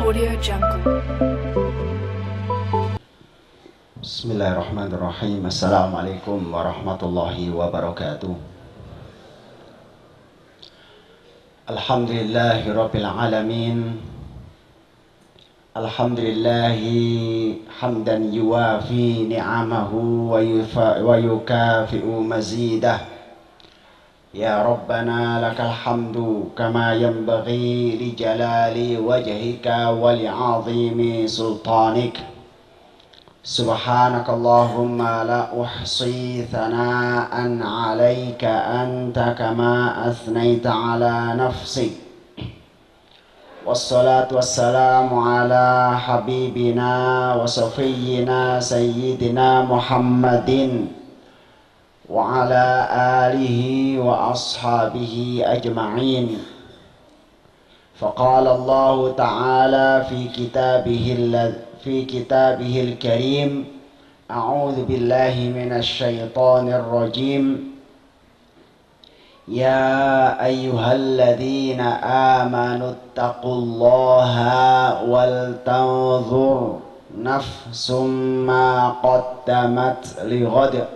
Audio Jungle. Bismillahirrahmanirrahim. Assalamualaikum warahmatullahi wabarakatuh. Alhamdulillahi rabbil alamin. Alhamdulillahi hamdan yuwafi ni'amahu wa yukafi'u mazidah. Ya Rabbana lakal hamdu kama yanbaghi li jalali wajhika wa li'azimi sultanik. Subhanakallahumma la uhsi thana'an 'alaika anta kama athnaita 'ala nafsi. Wassalatu wassalamu ala habibina wa safiyyina sayyidina Muhammadin wa ala alihi wa ashabihi ajma'in. Faqala Allah ta'ala fi kitabihil karim, a'udzu billahi minasy syaithanir rajim. Ya ayyuhalladzina amanu taqullaha wal tanzur nafsum ma qaddamat lighad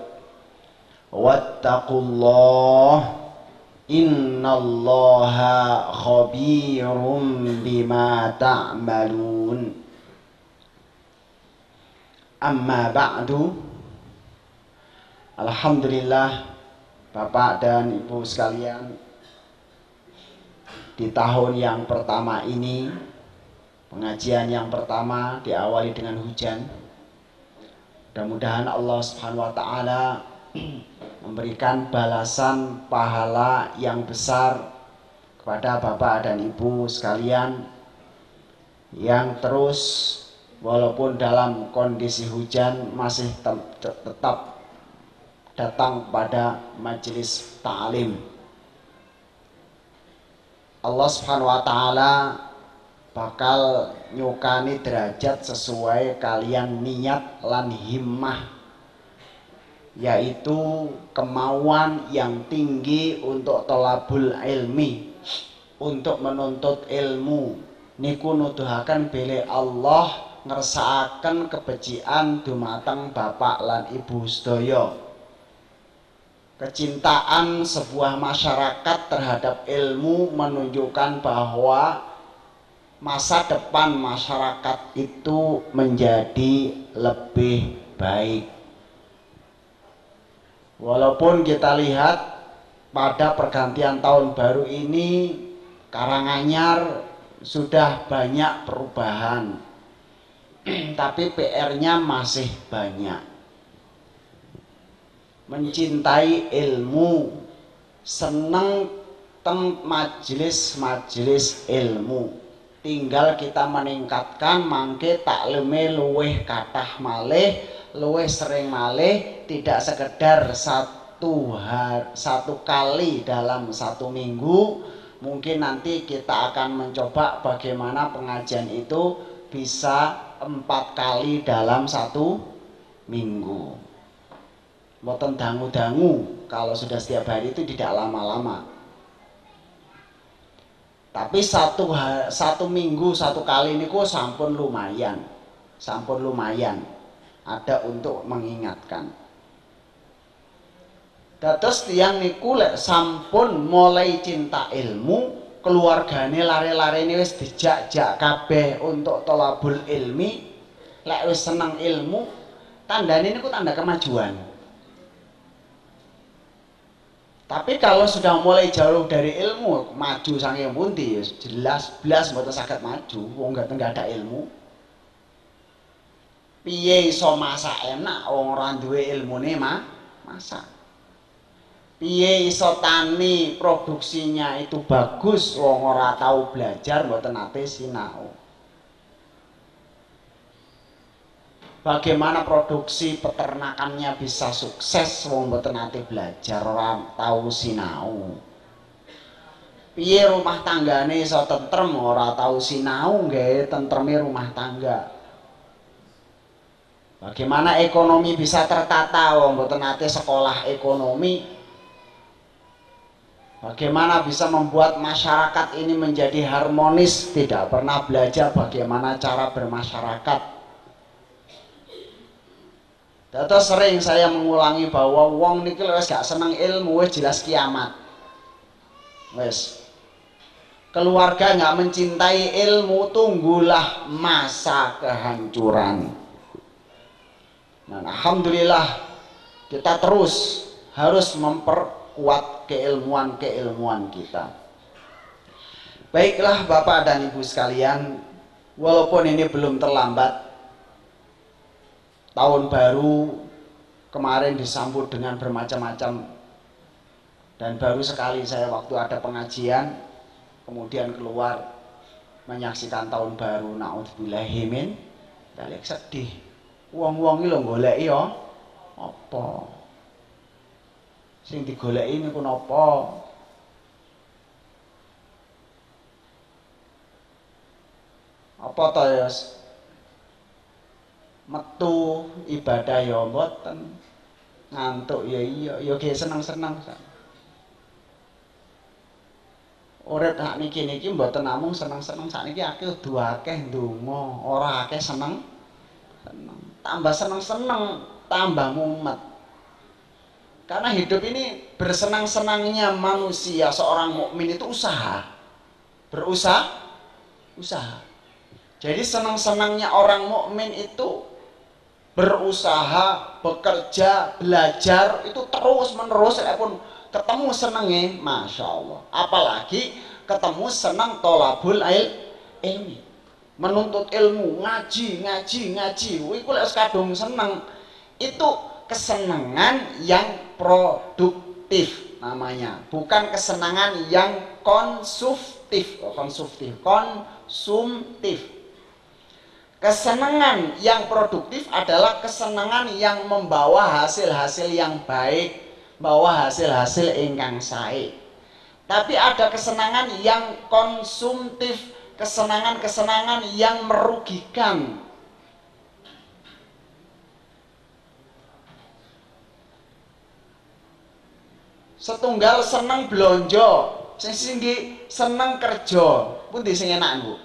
wattaqullah innallaha khabirum bima ta'malun. Amma ba'du. Alhamdulillah, Bapak dan Ibu sekalian, di tahun yang pertama ini, pengajian yang pertama diawali dengan hujan. Mudah-mudahan Allah Subhanahu wa taala memberikan balasan pahala yang besar kepada Bapak dan Ibu sekalian yang terus walaupun dalam kondisi hujan masih tetap datang pada majelis ta'lim. Allah Subhanahu wa taala bakal nyukani derajat sesuai kalian niat lan himmah, yaitu kemauan yang tinggi untuk thalabul ilmi, untuk menuntut ilmu. Niku nuduhaken bilih Allah ngersakaken kebecikan dumateng bapak lan ibu sedaya. Kecintaan sebuah masyarakat terhadap ilmu menunjukkan bahwa masa depan masyarakat itu menjadi lebih baik. Walaupun kita lihat pada pergantian tahun baru ini Karanganyar sudah banyak perubahan, tapi PR-nya masih banyak. Mencintai ilmu, seneng teng majelis-majelis ilmu, tinggal kita meningkatkan mangke taklime luweh kathah malih, luweh sering malih, tidak sekedar satu kali dalam satu minggu. Mungkin nanti kita akan mencoba bagaimana pengajian itu bisa 4 kali dalam satu minggu. Mboten dangu-dangu, kalau sudah setiap hari itu tidak lama-lama. Tapi satu minggu 1 kali niku sampun lumayan, ada untuk mengingatkan. Dados tiyang niku lek sampun mulai cinta ilmu, keluargane lare-larene wis dijak-jak kabeh untuk thalabul ilmi, lek wis seneng ilmu, tandane niku tanda kemajuan. Tapi kalau sudah mulai jauh dari ilmu, maju saking pundi jelas mboten saged maju wong gak ada ilmu. Piye iso masak enak wong ora duwe ilmune masak? Piye iso tani produksinya itu bagus wong ora tahu belajar mboten nate sinau? Bagaimana produksi peternakannya bisa sukses wong mboten nate belajar, ora tahu sinau? Piye rumah tanggane iso tentrem ora tahu sinau nggih tentreme rumah tangga? Bagaimana ekonomi bisa tertata wong mboten nate sekolah ekonomi? Bagaimana bisa membuat masyarakat ini menjadi harmonis, tidak pernah belajar bagaimana cara bermasyarakat. Terus sering saya mengulangi bahwa wong niki wis gak seneng ilmu wis jelas kiamat. Wis. Keluarga nggak mencintai ilmu, tunggulah masa kehancuran. Nah, alhamdulillah kita terus harus memperkuat keilmuan kita. Baiklah Bapak dan Ibu sekalian, walaupun ini belum terlambat, tahun baru kemarin disambut dengan bermacam-macam, dan baru sekali saya waktu ada pengajian kemudian keluar menyaksikan tahun baru, naudzubillahi min dzalik, sedih. Wong-wong iki lho goleki ya apa? Sing digoleki niku napa? Apa to ya? Metu ibadah ya mboten. Ngantuk ya iya, ya ge seneng-seneng. Urip hak niki mboten namung seneng-seneng, sakniki akeh akeh ndonga, ora akeh seneng. Tambah seneng-seneng, tambah mumet. Karena hidup ini bersenang-senangnya manusia seorang mukmin itu usaha. Usaha. Jadi senang-senangnya orang mukmin itu berusaha, bekerja, belajar itu terus-menerus, walaupun ketemu senenge, masya Allah. Apalagi ketemu senang tolabul ilmi, menuntut ilmu, ngaji. Iku lek kadung seneng, itu kesenangan yang produktif namanya, bukan kesenangan yang konsumtif. Kesenangan yang produktif adalah kesenangan yang membawa hasil-hasil yang baik, bawa hasil-hasil ingkang sae. Tapi ada kesenangan yang konsumtif, kesenangan-kesenangan yang merugikan. Setunggal seneng blonjo, sing singgi seneng kerja, pundi sing enak, Bu?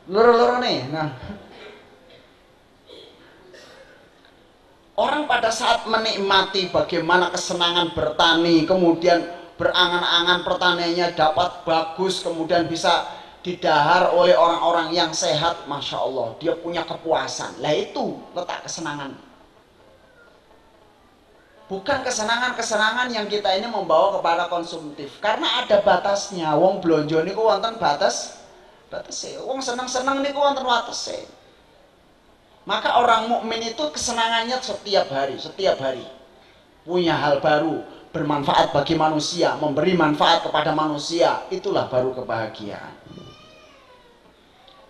Loro-loro nih. Nah, orang pada saat menikmati bagaimana kesenangan bertani, kemudian berangan-angan pertaniannya dapat bagus, kemudian bisa didahar oleh orang-orang yang sehat, masya Allah, dia punya kepuasan. Lah itu letak kesenangan. Bukan kesenangan-kesenangan yang kita ini membawa kepada konsumtif, karena ada batasnya. Wong blonjo niku wonten batasnya. Wong seneng-seneng niku wonten watese. Maka orang mukmin itu kesenangannya setiap hari punya hal baru, bermanfaat bagi manusia, memberi manfaat kepada manusia, itulah baru kebahagiaan.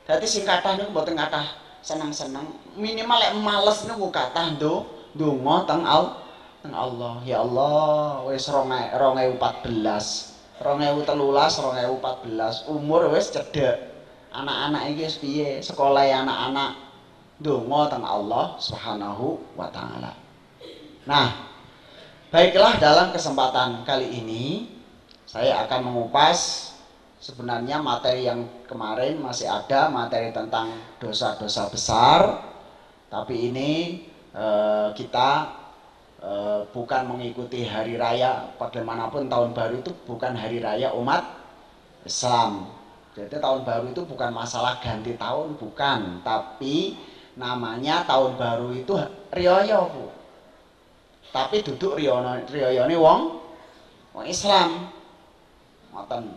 Jadi sing kathah niku mboten kathah seneng-seneng, minimal lek males niku kathah ndonga teng Allah. Ya Allah, wis 2014, 2013, umur wis cedhek. Anak-anak iki wis piye? Sekolah anak-anak ndonga teng Allah Subhanahu wa taala. Nah, baiklah, dalam kesempatan kali ini saya akan mengupas sebenarnya materi yang kemarin masih ada, materi tentang dosa-dosa besar. Tapi ini kita bukan mengikuti hari raya, bagaimanapun tahun baru itu bukan hari raya umat Islam. Jadi tahun baru itu bukan masalah ganti tahun, bukan, tapi namanya tahun baru itu riyaya, Bu. Tapi duduk riyayane wong Islam. Ngoten.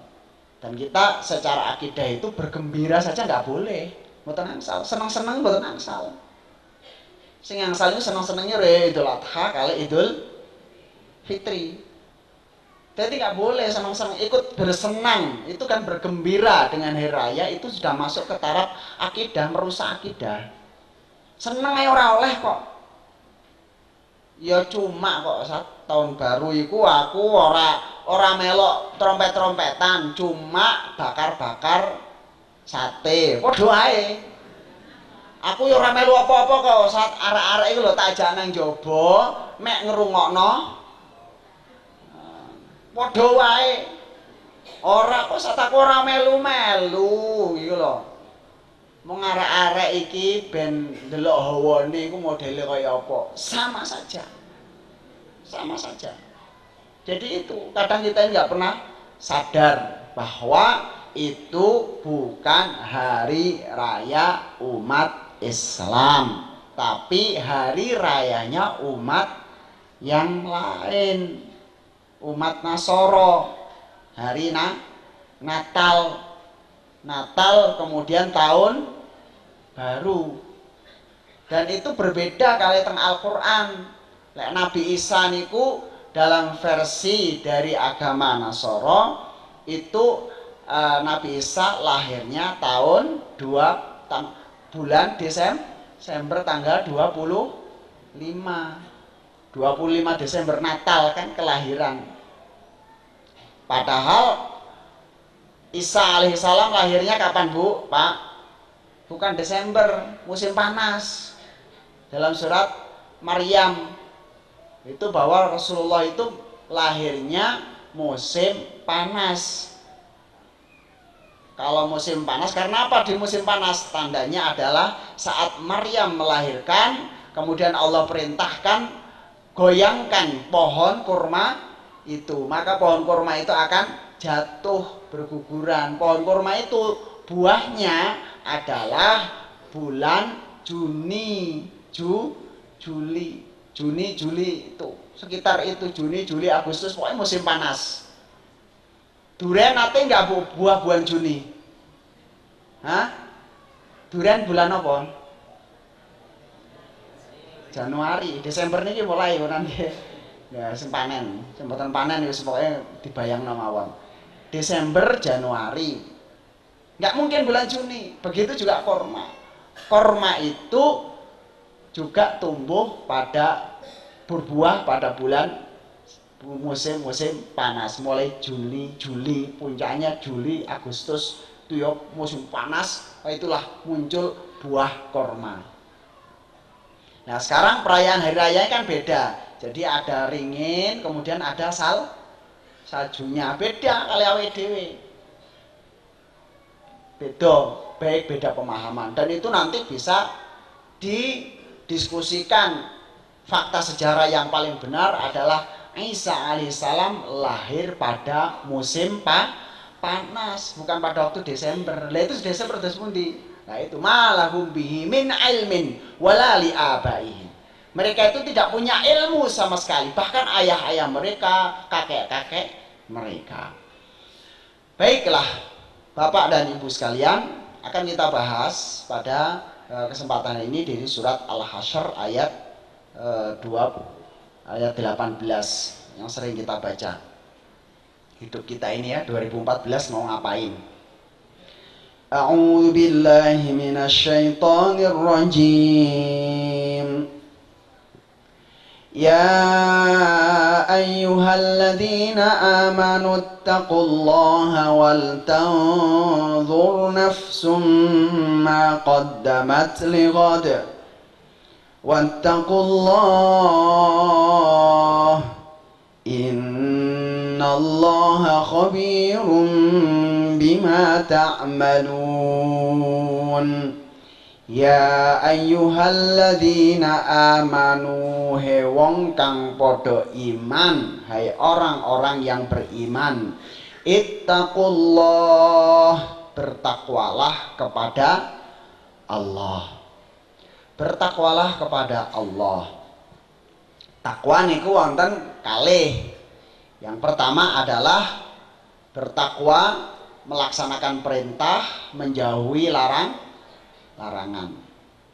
Dan kita secara akidah itu bergembira saja nggak boleh. Mboten angsal, seneng-seneng mboten angsal. Sing angsal itu seneng-senengnya Idul Adha kali Idul Fitri. Jadi nggak boleh seneng-seneng, ikut bersenang, itu kan bergembira dengan hari raya, itu sudah masuk ke taraf akidah, merusak akidah. Seneng ae ora oleh kok. Ya cuma kok saat tahun baru iku aku ora melok trompet-trompetan, cuma bakar-bakar sate. Padha ae. Aku ya ora melu apa-apa kok saat arek-arek iku lho tak ajak nang jaba mek ngrungokno Padha wae. Ora kok sataku ora melu-melu gitu lho. Mung arek-arek iki ben ndelok hawane iku modele kaya apa. Sama saja. Sama saja. Jadi itu kadang kita nggak pernah sadar bahwa itu bukan hari raya umat Islam, tapi hari rayanya umat yang lain, umat Nasoro, hari Natal, kemudian tahun baru, dan itu berbeda kali teng Al-Quran. Lek Nabi Isa niku dalam versi dari agama Nasoro itu Nabi Isa lahirnya tahun bulan Desember tanggal 25 Desember, Natal kan kelahiran. Padahal Isa alaihissalam lahirnya kapan Bu? Pak? Bukan Desember, musim panas. Dalam surat Maryam itu bahwa Rasulullah itu lahirnya musim panas. Kalau musim panas, karena apa di musim panas? Tandanya adalah saat Maryam melahirkan, kemudian Allah perintahkan goyangkan pohon kurma itu, maka pohon kurma itu akan jatuh berguguran. Pohon kurma itu buahnya adalah bulan Juni, Juli itu, sekitar itu Juni, Juli, Agustus, pokoknya musim panas. Durian nate nggak buah bulan Juni? Hah? Durian bulan apa? Januari, Desember ini mulai nanti. Ya, panen, semboten panen ya pokoknya dibayang mawon. Desember, Januari. Nggak mungkin bulan Juni. Begitu juga korma. Korma itu juga tumbuh pada berbuah pada bulan musim panas, mulai Juli, puncaknya Juli, Agustus itu ya musim panas, itulah muncul buah korma. Nah sekarang perayaan hari raya kan beda, jadi ada ringin, kemudian ada saljunya, beda kali awake dhewe. Beda pemahaman, dan itu nanti bisa didiskusikan. Fakta sejarah yang paling benar adalah Isa alaihissalam lahir pada musim panas, bukan pada waktu Desember. Lah itu Desember terus pundi? Nah itu malahum bihi min ilmin wala li abaihim. Mereka itu tidak punya ilmu sama sekali, bahkan ayah-ayah mereka, kakek-kakek mereka. Baiklah, Bapak dan Ibu sekalian, akan kita bahas pada kesempatan ini dari surat Al-Hasyr ayat 18 yang sering kita baca. Hidup kita ini ya 2014 mau ngapain? A'udzu billahi minasyaitonir rajim. Ya ayyuhalladzina amanu taqullaha wal tanzur nafsum ma qaddamat lighad. Wattaqullah innallaha khabirum bima ta'malun. Ya ayyuhalladzina amanu, he wong kang padha iman, hai orang-orang yang beriman, ittaqullah, bertakwalah kepada Allah. Bertakwalah kepada Allah. Takwa niku wonten kalih. Yang pertama adalah bertakwa melaksanakan perintah, menjauhi larangan.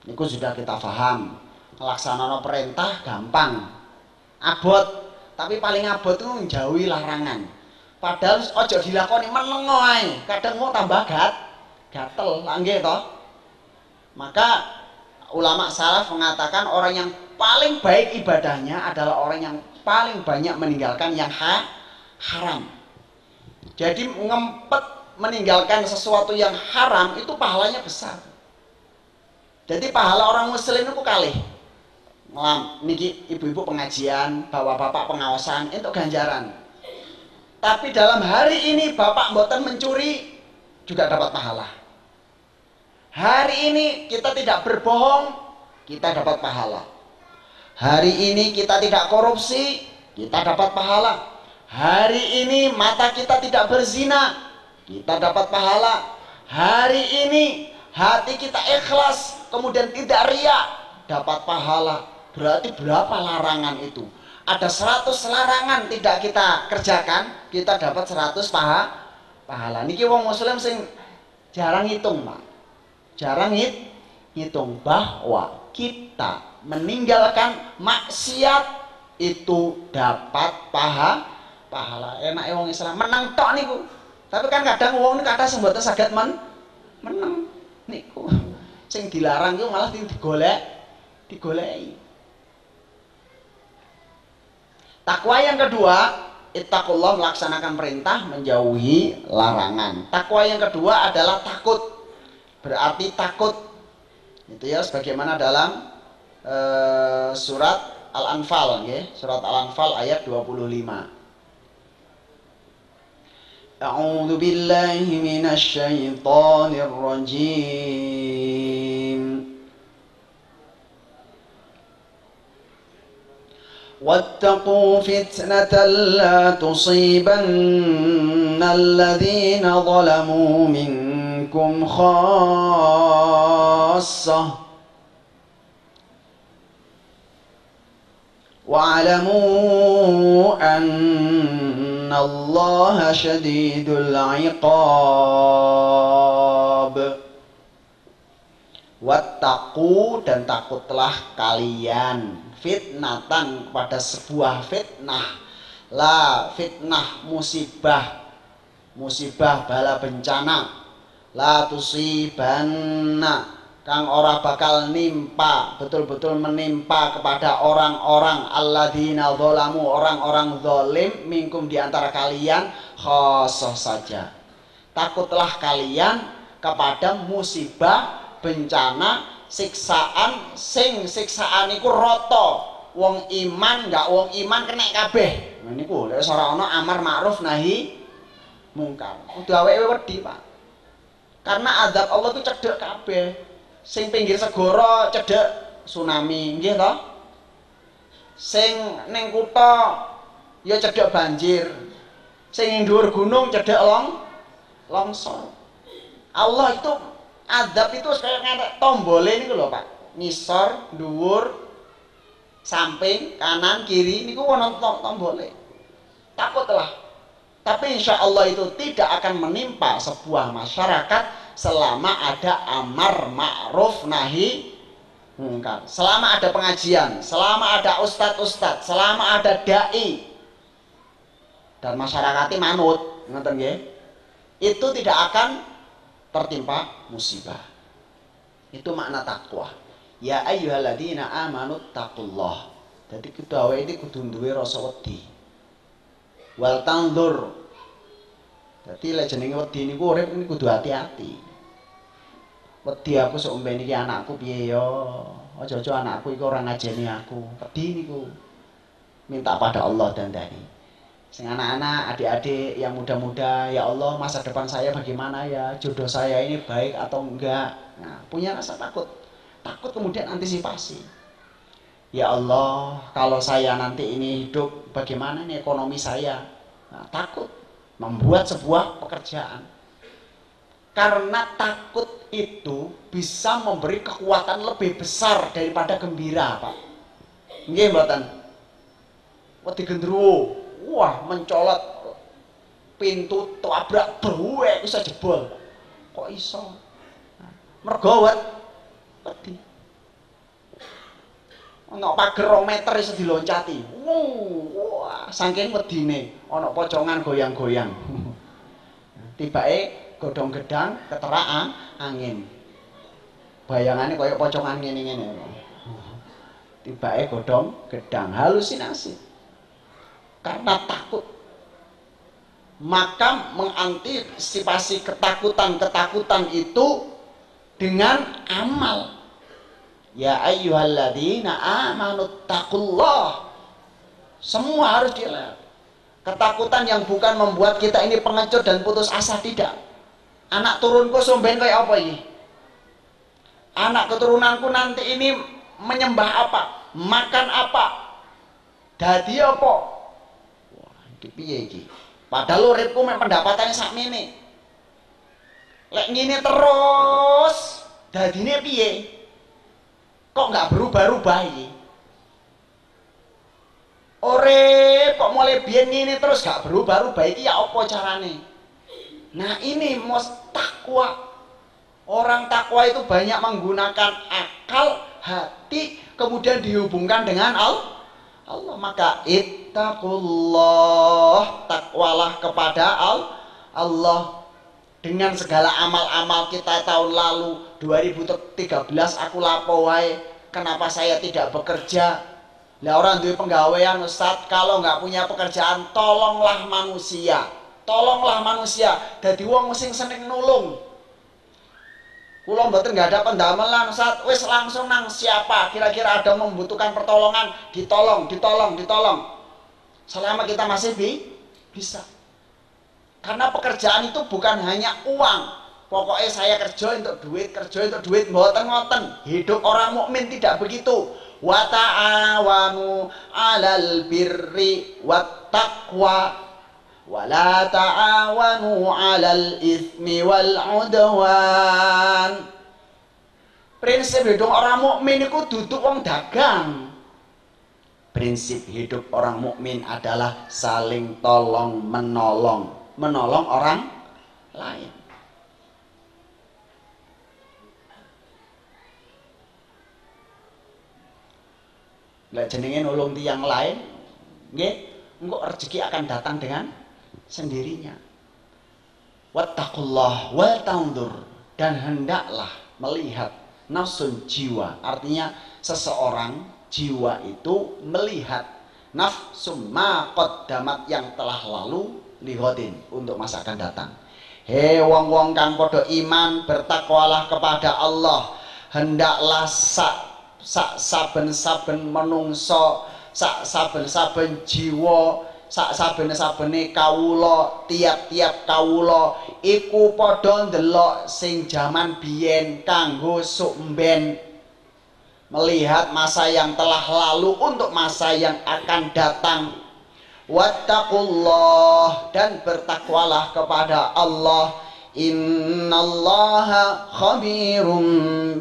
Niku sudah kita paham. Melaksanakan perintah gampang, abot, tapi paling abot itu menjauhi larangan. Padahal ojo dilakoni menengo ae, kadang mau tambah gatel, nggih toh. Maka ulama salaf mengatakan orang yang paling baik ibadahnya adalah orang yang paling banyak meninggalkan yang haram. Jadi ngempet meninggalkan sesuatu yang haram itu pahalanya besar. Jadi pahala orang muslim itu kalih. Niki ibu-ibu pengajian, bapak-bapak pengawasan itu ganjaran. Tapi dalam hari ini Bapak mboten mencuri juga dapat pahala. Hari ini kita tidak berbohong, kita dapat pahala. Hari ini kita tidak korupsi, kita dapat pahala. Hari ini mata kita tidak berzina, kita dapat pahala. Hari ini hati kita ikhlas, kemudian tidak riya, dapat pahala. Berarti berapa larangan itu? Ada 100 larangan tidak kita kerjakan, kita dapat 100 pahala. Niki wong muslim sing jarang hitung, Pak. Jarang hitung bahwa kita meninggalkan maksiat itu dapat pahala. Enak wong Islam menang tok niku. Tapi kan kadang wong niku kathah sing mboten saged menang niku. Sing dilarang iku malah digoleki. Takwa yang kedua, ittaqullah, melaksanakan perintah, menjauhi larangan. Takwa yang kedua adalah takut. Berarti takut. Itu ya sebagaimana dalam surat Al-Anfal, ya. Surat Al-Anfal ayat 25. A'udzu billahi minasy syaithanir rajim. واتقوا فتنة لا تصيبن الذين ظلموا منكم خاصة واعلموا أن الله شديد العقاب. Wattaqu, dan takutlah kalian, fitnatan, kepada sebuah fitnah, la fitnah musibah bala bencana, la tusibanna, kang ora bakal nimpa, betul-betul menimpa kepada orang-orang alladzina dzalamu, orang-orang zalim, minkum, diantara kalian, khosoh saja. Takutlah kalian kepada musibah, bencana, siksaan, sing siksaan iku rata, wong iman gak wong iman kena kabeh. Niku lek ora ana amar ma'ruf nahi mungkar. Kudu awake wedi, Pak. Karena azab Allah itu cedhek kabeh. Sing pinggir segara cedhek tsunami, nggih to? Sing ning kutha ya cedhek banjir. Sing ning dhuwur gunung cedhek longsor. Allah itu azab itu kayak ngetek tombole niku lho, Pak. Ngisor, dhuwur, samping, kanan, kiri niku ana tombole. Takutlah. Tapi insya Allah itu tidak akan menimpa sebuah masyarakat selama ada amar ma'ruf nahi mungkar. Selama ada pengajian, selama ada ustadz, selama ada dai dan masyarakatnya manut, ngoten nggih. Itu tidak akan tertimpa musibah. Itu makna takwa. Ya ayyuhalladzina amanu taqullah. Jadi kita awake iki kudu duwe rasa wedi. Wal tanzur. Dadi lek jenenge wedi niku urip niku kudu hati-hati. Wedi aku sok mbeni iki anakku piye ya. Aja-aja anakku iku ora ngajeni aku. Wedi niku. Minta pada Allah dandani. Sing anak-anak, adik-adik yang muda-muda, ya Allah masa depan saya bagaimana ya, jodoh saya ini baik atau enggak. Nah, punya rasa takut. Takut kemudian antisipasi. Ya Allah, kalau saya nanti ini hidup, bagaimana nih ekonomi saya? Nah, takut membuat sebuah pekerjaan. Karena takut itu bisa memberi kekuatan lebih besar daripada gembira, Pak. Nggih mboten? Wedi gendruwo. Wah, mencolot pintu tabrak bruwek bisa jebol. Kok iso? Mergo wedi. Ana pager 2 meter iso diloncati. Wah, saking wedine ana pocongan goyang-goyang. Tibake godhong gedang keterak angin. Bayangane kaya pocongan ngene-ngene. Tibake godhong gedang, halusinasi. Karena takut, maka mengantisipasi ketakutan itu dengan amal. Ya ayyuhalladzina amanu taqullah. Semua harus dilakukan. Ketakutan yang bukan membuat kita ini pengecut dan putus asa, tidak. Anak turunku somben kayak apa ini? Anak keturunanku nanti ini menyembah apa? Makan apa? Dadi apa? Wah, iki piye iki? Padahal uripku mek pendapatannya sakmene. Lek ngene terus, dadine piye? Kok nggak berubah-ubah iki? Urip kok mulai biyen ngene terus gak berubah-ubah iki ya apa carane? Nah, ini takwa. Orang takwa itu banyak menggunakan akal, hati, kemudian dihubungkan dengan Allah. Maka ittaqullah, takwalah kepada Allah. Dengan segala amal-amal kita tahun lalu 2013 aku lapo wae, kenapa saya tidak bekerja? Lah orang duwe penggawean Ustaz, kalau nggak punya pekerjaan tolonglah manusia. Tolonglah manusia. Dadi wong sing seneng nulung. Kula mboten nggak ada pendamelan Ustaz, wis langsung nang siapa kira-kira ada membutuhkan pertolongan, ditolong. Selama kita masih bisa. Karena pekerjaan itu bukan hanya uang. Pokoknya saya kerja untuk duit, mboten ngoten. Hidup orang mukmin tidak begitu. Wa ta'awanu 'alal birri wat taqwa wa la ta'awanu 'alal itsmi wal 'udwan. Prinsip hidup orang mukmin itu duduk wong dagang. Prinsip hidup orang mukmin adalah saling tolong menolong orang lain. Lah jenenge nulung tiyang lain, nggih, engko rezeki akan datang dengan sendirinya. Wattaqullah wal tanzur, dan hendaklah melihat nafsun jiwa. Artinya seseorang jiwa itu melihat nafsum ma qaddamat, yang telah lalu, lihodin, untuk masa akan datang. He wong-wong kang padha iman, bertakwalah kepada Allah. Hendaklah saben-saben menungso, saben-saben jiwa, saben-sabene kawula, tiap-tiap kawula iku padha ndelok sing jaman biyen kanggo sumben, melihat masa yang telah lalu untuk masa yang akan datang. Wattaqullah, dan bertakwalah kepada Allah. Innallaha khabirum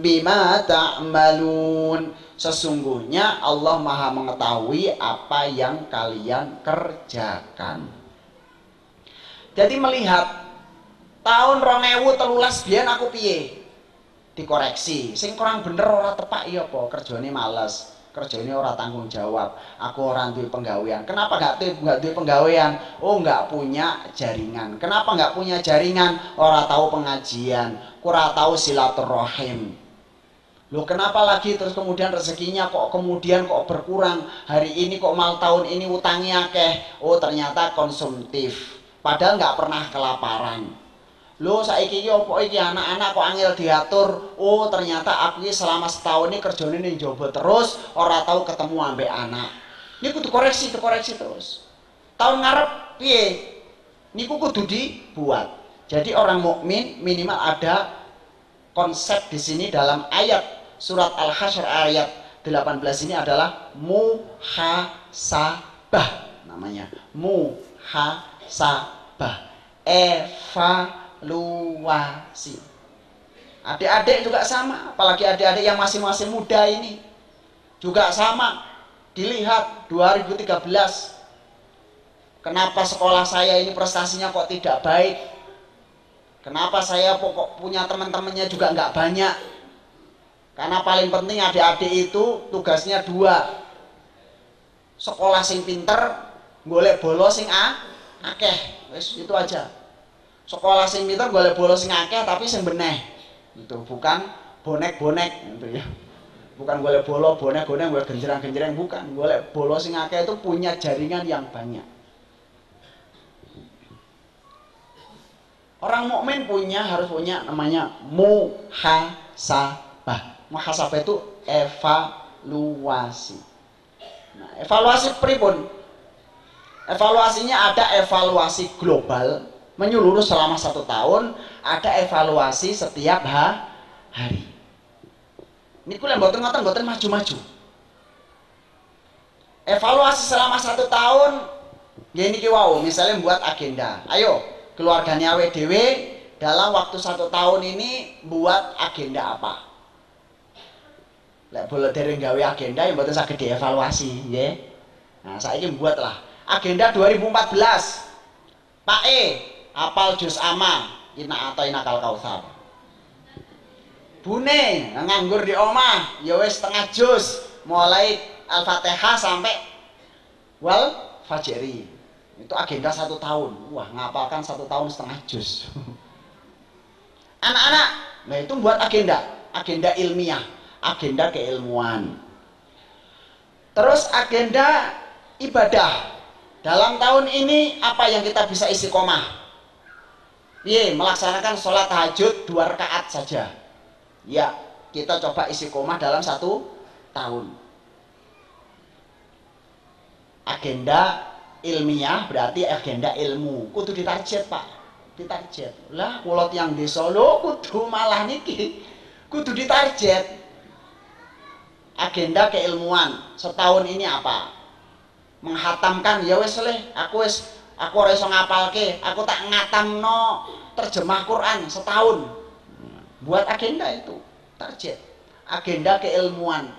bima ta'malun. Sesungguhnya Allah Maha mengetahui apa yang kalian kerjakan. Jadi melihat tahun 2013 biyen aku piye? Dikoreksi. Sing kurang bener ora tepak iya apa? Kerjane males. Kerjane ora tanggung jawab. Aku ora duwe penggawean. Kenapa nggak duwe penggawean? Oh, nggak punya jaringan. Kenapa nggak punya jaringan? Ora tahu pengajian, ora tahu silaturahim. Loh, kenapa lagi terus kemudian rezekinya kok berkurang? Hari ini kok mal tahun ini utangnya akeh. Oh, ternyata konsumtif. Padahal nggak pernah kelaparan. Loh, saiki iki opo iki anak-anak kok angel diatur? Oh, ternyata aku iki selama setahun ini kerjane ning njaba terus, ora tahu ketemu ambek anak. Niku kudu koreksi terus. Tahun ngarep piye? Niku kudu dibuat. Jadi orang mukmin minimal ada konsep di sini dalam ayat surat Al-Hasyr ayat 18 ini adalah muhasabah namanya. Muhasabah. Evaluasi. Adik-adik juga sama, apalagi adik-adik yang masih muda ini juga sama. Dilihat 2013, kenapa sekolah saya ini prestasinya kok tidak baik? Kenapa saya kok punya teman-temannya juga nggak banyak? Karena paling penting adik-adik itu tugasnya dua. Sekolah sing pinter, golek bolos sing akeh. Wes itu aja. Sekolah sing pinter golek bolos sing akeh tapi sing beneh. Itu bukan bonek-bonek gitu ya. Bukan golek bolos bonek-bonek, golek genjerang-genjerang, bukan. Golek bolos sing akeh itu punya jaringan yang banyak. Orang mukmin harus punya namanya muhasabah. Muhasabah itu evaluasi. Nah, evaluasi pripun? Evaluasinya ada evaluasi global menyeluruh selama 1 tahun, ada evaluasi setiap hari. Ini kuliah mboten maju-maju. Evaluasi selama 1 tahun, ya ini wow, misalnya buat agenda. Ayo, keluarganya WDW dalam waktu 1 tahun ini buat agenda apa? Lek boleh dereng gawe agenda yang mboten saged dievaluasi, nggih. Nah, saiki buatlah agenda 2014. Pak E, apal juz amma, ina atau inakal kautsar. Bune nganggur di omah, ya wis setengah juz, mulai Al-Fatihah sampai wal fajri. Itu agenda 1 tahun. Wah, ngapalkan 1 tahun setengah juz. Anak-anak, nah itu buat agenda ilmiah, agenda keilmuan. Terus agenda ibadah. Dalam tahun ini apa yang kita bisa istiqomah? Melaksanakan sholat tahajud 2 rakaat saja. Ya, kita coba istiqomah dalam 1 tahun. Agenda ilmiah berarti agenda ilmu. Kudu ditarget, Pak. Ditarget. Lah, kula tiyang desa lho kudu malah niki. Kudu ditarget. Agenda keilmuan. Setahun ini apa? Menghatamkan, ya wis leh, aku ora iso ngapalke, aku tak ngatamno terjemah Quran setahun. Buat agenda itu, target. Agenda keilmuan.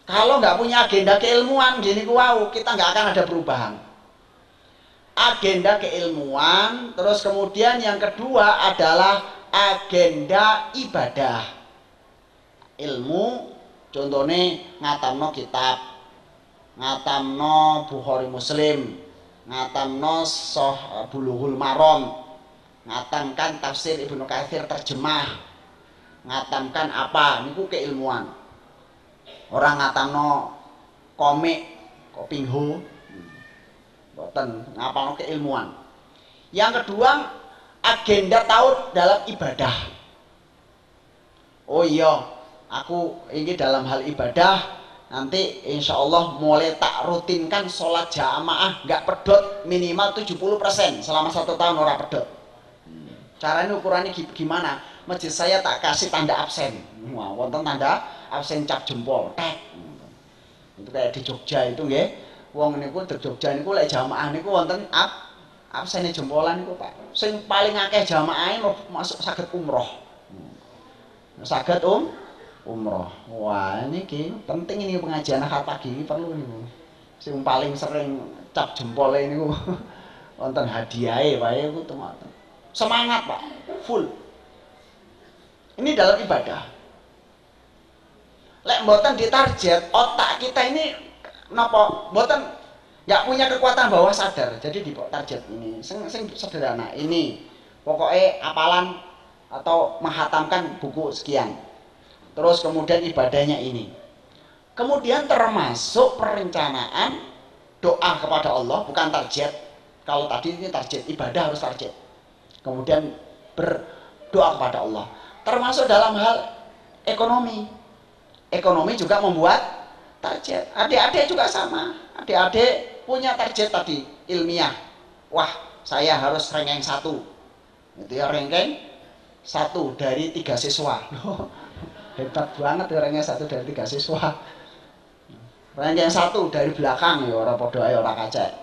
Kalau nggak punya agenda keilmuan gini wow, kita nggak akan ada perubahan. Agenda keilmuan, terus kemudian yang kedua adalah agenda ibadah. Ilmu, contohnya ngatamno kitab, ngatamno Bukhari Muslim, ngatamno Bulughul Maram, ngatamkan tafsir Ibnu Katsir terjemah, ngatamkan apa niku keilmuan. Orang ngatamno komik Kopingho boten ngapalno keilmuan. Yang kedua agenda tahun dalam ibadah. Oh iya, aku ini dalam hal ibadah nanti insya Allah mulai tak rutinkan sholat jamaah nggak pedot minimal 70% selama 1 tahun orang pedot. Caranya ukurannya gimana? Masjid saya tak kasih tanda absen. Wah, wonten tanda absen cap jempol. Itu kayak di Jogja itu nggih. Wong niku di Jogja niku lek jamaah niku wonten absene jempolan niku Pak. Sing paling akeh jamaahe masuk saged umroh. Saged umroh. Wah, niki penting ini pengajian akad pagi ini perlu niku. Sing paling sering cap jempole niku wonten hadiahe wae iku teman. Semangat, Pak. Full. Ini dalam ibadah. Lek mboten ditarget, otak kita ini napa? Mboten enggak punya kekuatan bawah sadar. Jadi di target ini sing sederhana. Ini pokoknya apalan atau menghatamkan buku sekian. Terus kemudian ibadahnya ini. Kemudian termasuk perencanaan doa kepada Allah, bukan target. Kalau tadi ini target, ibadah harus target. Kemudian berdoa kepada Allah. Termasuk dalam hal ekonomi. Ekonomi juga membuat target. Adik-adik juga sama. Adik-adik punya target tadi, ilmiah. Wah, saya harus ranking 1. Itu ya ranking 1 dari 3 siswa. Hebat banget ya ranking 1 dari 3 siswa. Ranking 1 dari belakang ya ora padha ae ora kacek.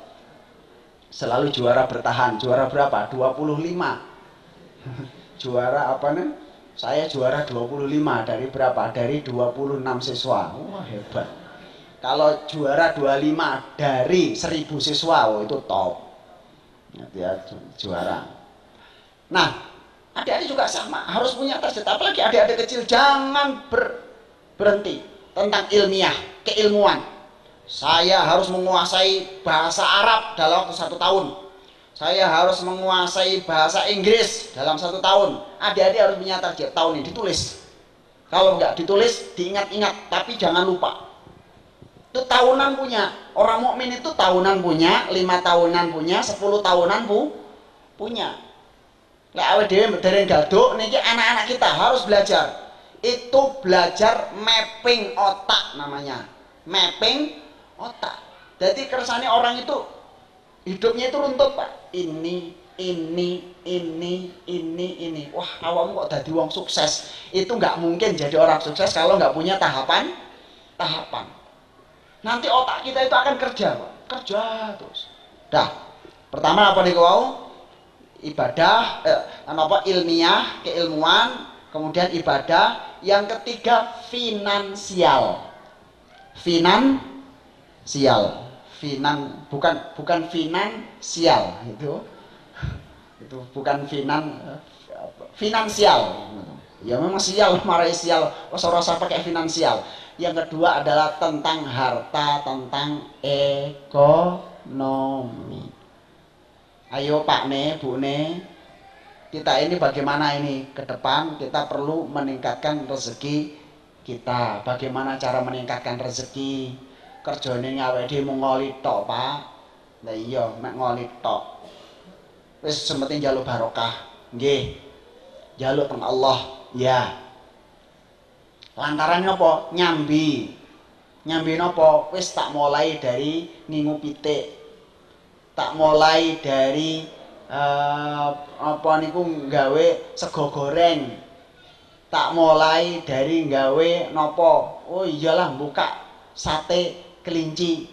Selalu juara bertahan. Juara berapa? 25. Juara apa nih? Saya juara 25 dari berapa? Dari 26 siswa. Wah, hebat. Kalau juara 25 dari 1000 siswa, oh itu top. Ya, juara. Nah, adik-adik juga sama, harus punya target. Apalagi adik-adik kecil, jangan berhenti tentang ilmiah, keilmuan. Saya harus menguasai bahasa Arab dalam waktu 1 tahun. Saya harus menguasai bahasa Inggris dalam 1 tahun. Adik-adik harus punya target tahun ini, ditulis. Kalau enggak ditulis, diingat-ingat, tapi jangan lupa. Itu tahunan punya. Orang mukmin itu tahunan punya, 5 tahunan punya, 10 tahunan punya. Lek awake dhewe dereng gaduk niki anak-anak kita harus belajar. Itu belajar mapping otak namanya. Mapping otak. Jadi kersane orang itu Hidupnya itu runtut, Pak. Ini. Wah, awakmu kok dadi wong sukses. Itu nggak mungkin jadi orang sukses kalau nggak punya tahapan. Nanti otak kita itu akan kerja, Pak. Kerja terus. Dah. Pertama apa nih kau? Ibadah, ilmiah, keilmuan, kemudian ibadah. Yang ketiga finansial. Bukan finansial itu bukan finansial. Ya memang sial, marahi sial, rasa pakai finansial. Yang kedua adalah tentang harta, tentang ekonomi. Ayo Pak Ne, Bu Ne, kita ini bagaimana ini ke depan kita perlu meningkatkan rezeki kita. Bagaimana cara meningkatkan rezeki? Kerjane awake dhewe mung ngoli tok, Pak. Lah iya, mek ngoli tok. Wis semeti njaluk barokah. Nggih. Njaluk teng Allah, ya. Lantaran napa? Nyambi. Nyambi napa? Wis tak mulai dari ngingu pitik. Tak mulai dari apa niku nggawe sego goreng. Tak mulai dari nggawe napa? Oh iyalah buka sate kelinci,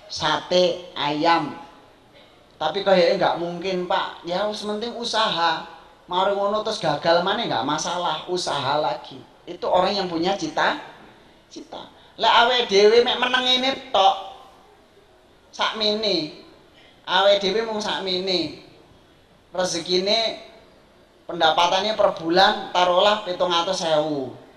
sate ayam. Tapi kayaknya nggak mungkin, Pak. Ya sementing usaha. Mari ngono terus gagal mana nggak masalah, usaha lagi. Itu orang yang punya cita. Lah awe dhewe mek meneng ini tok. Sakmene. Awe dhewe mung sakmene. Rezekine pendapatannya per bulan taruhlah 700.000.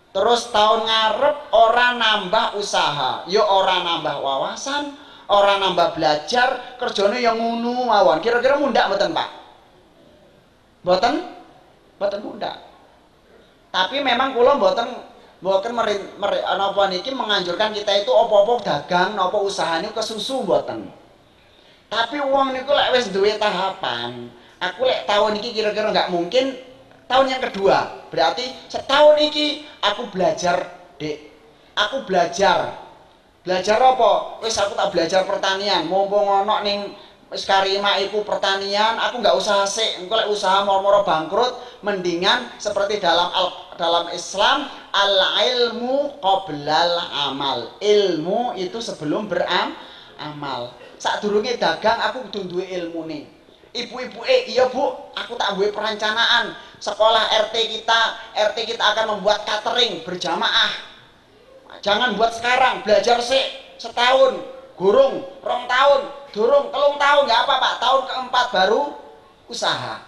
Terus tahun ngarep orang nambah usaha, yo orang nambah wawasan, orang nambah belajar, kerjanya yang ngunu mawon. Kira-kira mundak mboten, Pak? Mboten mundak. Tapi memang kula mboten napa niki menganjurkan kita itu opo-opo dagang, napa usaha niku kesusu mboten. Tapi wong niku lek wis duwe tahapan, aku lek tahun iki kira-kira nggak mungkin. Tahun yang kedua, berarti setahun iki aku belajar, Dek. Aku belajar apa? Wis aku tak belajar pertanian. Mumpung ono ning wis karima iku pertanian, aku nggak usah sik. Engko lek usaha moro-moro bangkrut, mendingan seperti dalam Islam, al-ilmu qoblal amal. Ilmu itu sebelum beramal. Sadurunge dagang aku kudu duwe ilmune. Ibu-ibu, iya Bu, aku tak buat perencanaan sekolah RT kita akan membuat catering berjamaah. Jangan buat sekarang, belajar setahun, gurung, 2 tahun, durung, 3 tahun, nggak apa Pak, tahun keempat baru usaha.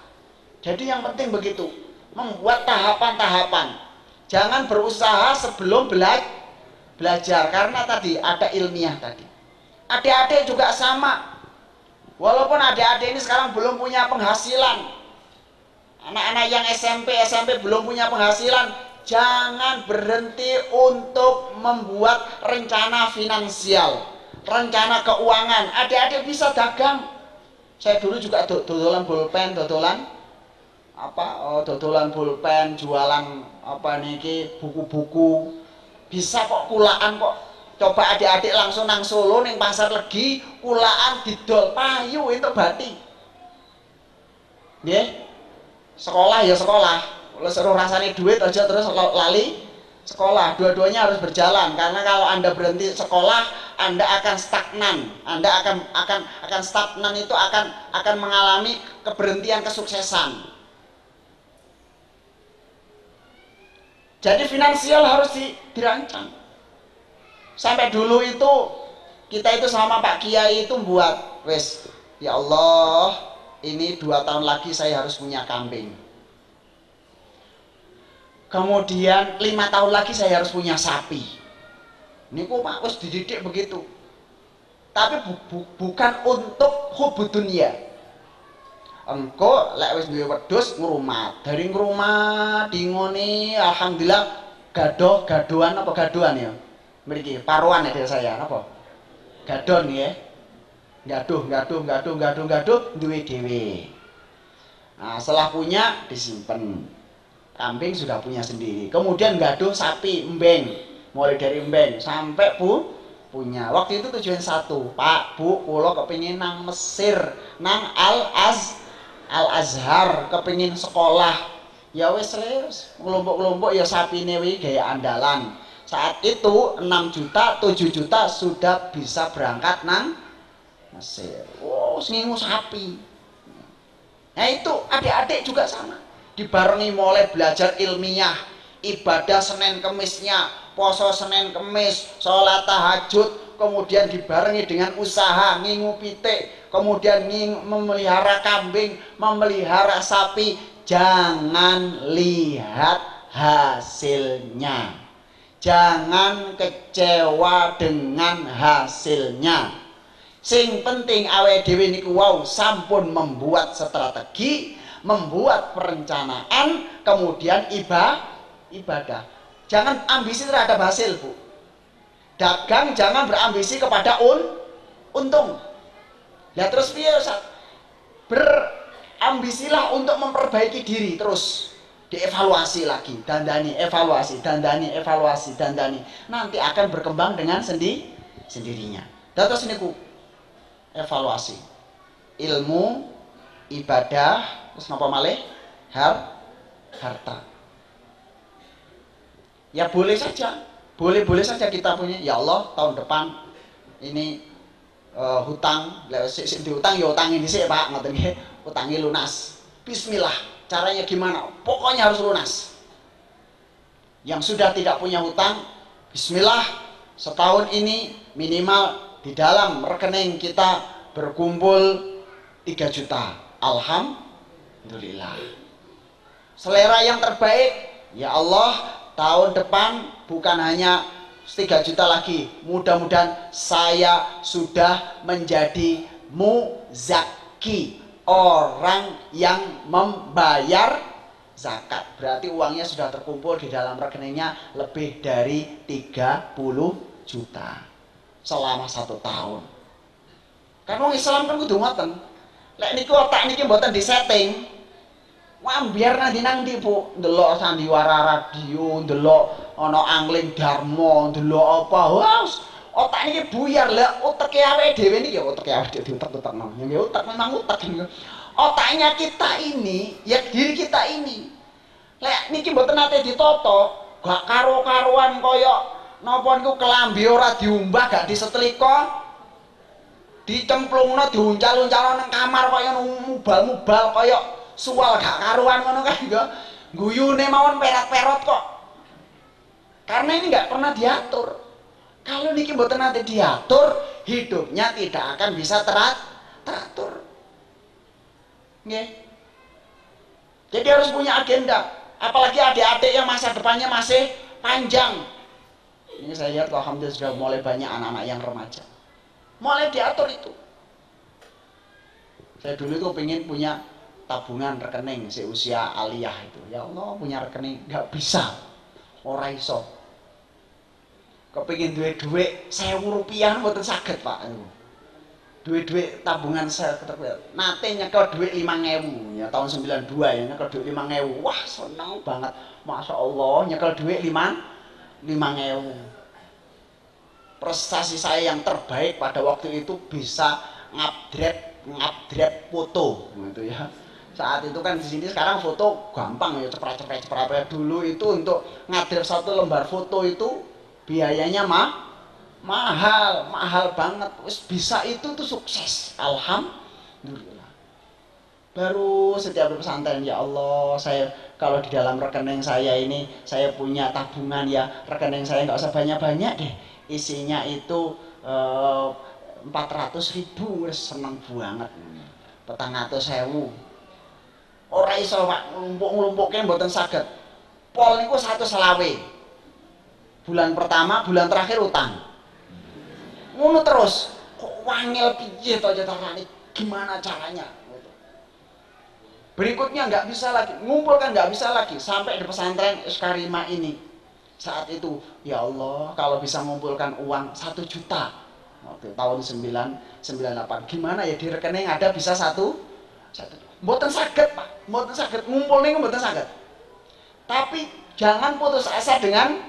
Jadi yang penting begitu, membuat tahapan-tahapan. Jangan berusaha sebelum belajar, karena tadi ada ilmiah tadi. Adik-adik juga sama. Walaupun adik-adik ini sekarang belum punya penghasilan, anak-anak yang SMP belum punya penghasilan, jangan berhenti untuk membuat rencana finansial, rencana keuangan. Adik-adik bisa dagang. Saya dulu juga dodolan pulpen, dodolan pulpen, jualan apa niki buku-buku. Bisa kok kulaan kok. Coba adik-adik langsung nang Solo ning pasar Legi, kulaan didol payu entuk bati. Nggih. Sekolah ya sekolah. Kalau seru rasane duit aja terus lali sekolah. Dua-duanya harus berjalan, karena kalau Anda berhenti sekolah, Anda akan stagnan. Anda akan stagnan, itu akan mengalami keberhentian kesuksesan. Jadi finansial harus dirancang. Sampai dulu itu kita itu sama Pak Kiai itu buat, wes ya Allah, ini 2 tahun lagi saya harus punya kambing. Kemudian 5 tahun lagi saya harus punya sapi. Ini kok Pak wes dididik begitu. Tapi bukan untuk hubud dunia. Engko lek wis duwe wedhus ngrumat, dari ngrumat dingone alhamdulillah gadohan ya. Mriki paruan ya saya napa? Gadon ya. Gaduh duwe dhewe. Nah, setelah punya disimpen. Kambing sudah punya sendiri. Kemudian gaduh sapi embeng. Mulai dari embeng sampai punya. Waktu itu tujuan satu, Pak, Bu, kula kepingin nang Mesir, nang Al-Azhar, kepingin sekolah. Ya wis kelompok-kelompok ya sapine wi gaya andalan. Saat itu 6 juta, 7 juta sudah bisa berangkat nang Mesir. Wow, ngingu sapi. Nah itu adik-adik juga sama. Dibarengi mulai belajar ilmiah, ibadah Senin Kemisnya, poso Senin Kemis, sholat tahajud, kemudian dibarengi dengan usaha ngingu pitik, kemudian memelihara kambing, memelihara sapi. Jangan lihat hasilnya, jangan kecewa dengan hasilnya. Sing penting awake dhewe niku wau sampun membuat strategi, membuat perencanaan, kemudian ibadah. Jangan ambisi terhadap hasil, Bu. Dagang jangan berambisi kepada untung. Ya terus piye Ustaz? Berambisilah untuk memperbaiki diri terus. Dievaluasi lagi, dandani, evaluasi, dandani, evaluasi, dandani. Nanti akan berkembang dengan sendirinya. Dan terus niku evaluasi. Ilmu, ibadah, terus napa malih? Harta. Ya boleh saja, boleh saja kita punya. Ya Allah, tahun depan ini hutang, sik diutang ya utangin dhisik Pak, ngoten nggih. Utangi lunas. Bismillah, caranya gimana? Pokoknya harus lunas. Yang sudah tidak punya hutang, bismillah, setahun ini minimal di dalam rekening kita berkumpul 3 juta. Alhamdulillah. Selera yang terbaik, ya Allah, tahun depan bukan hanya 3 juta lagi. Mudah-mudahan saya sudah menjadi muzaki, orang yang membayar zakat. Berarti uangnya sudah terkumpul di dalam rekeningnya lebih dari 30 juta selama 1 tahun. Kan wong Islam kan kudu ngoten. Lek niku otak niki mboten disetting, wah biar nanti Bu, ndelok sandiwara radio, ndelok ana angling dharma, ndelok apa, wah otak ini buyar lah. Uteke awake dhewe niki ya uteke awake dhewe diutek-utek nang. Ya utek memang utek. Otaknya kita ini, ya diri kita ini. Lek niki mboten nate ditata, gak karo-karuan kaya napa niku kelambi ora diumbah, gak disetrika. Dicemplungno diuncal-uncalno nang kamar kaya mubal-mubal kaya suwal gak karuan ngono kan ya. Guyune mawon perat-perot kok. Karena ini nggak pernah diatur. Kalau niki mboten nanti diatur, hidupnya tidak akan bisa teratur. Nggih. Jadi harus punya agenda. Apalagi adik-adik yang masa depannya masih panjang. Ini saya lihat alhamdulillah sudah mulai banyak anak-anak yang remaja. Mulai diatur itu. Saya dulu itu pengen punya tabungan rekening seusia aliyah itu. Ya Allah, punya rekening nggak bisa. Ora iso. Kepengin duwe-duwe 1000 rupiah mboten saged Pak. Duwe-duwe tabungan saya nate nyekel duit 5.000 ya tahun 92 ya nyekel duit 5.000. Wah, seneng banget. Masya Allah, nyekel duit 5.000. Prestasi saya yang terbaik pada waktu itu bisa ngupgrade foto gitu ya. Saat itu kan di sini sekarang foto gampang ya, cepret. Dulu itu untuk ngupgrade 1 lembar foto itu biayanya mahal banget. Wis bisa itu tuh sukses. Alhamdulillah. Baru setiap pesantren, ya Allah, saya kalau di dalam rekening saya ini saya punya tabungan ya, rekening saya nggak usah banyak-banyak deh. Isinya itu 400.000, seneng banget. 400.000. Ora iso Pak nglumpuk-nglumpukke mboten saged. Pol niku 120. Bulan pertama, bulan terakhir utang. Ngono terus. Kok wangel piye to carane? Gimana caranya? Berikutnya nggak bisa lagi, ngumpulkan nggak bisa lagi sampai di pesantren Eskarima ini. Saat itu, ya Allah, kalau bisa mengumpulkan uang 1 juta. Waktu tahun 98. Gimana ya di rekening ada bisa 1 mboten saged Pak, mboten saged ngumpul niku mboten saged. Tapi jangan putus asa dengan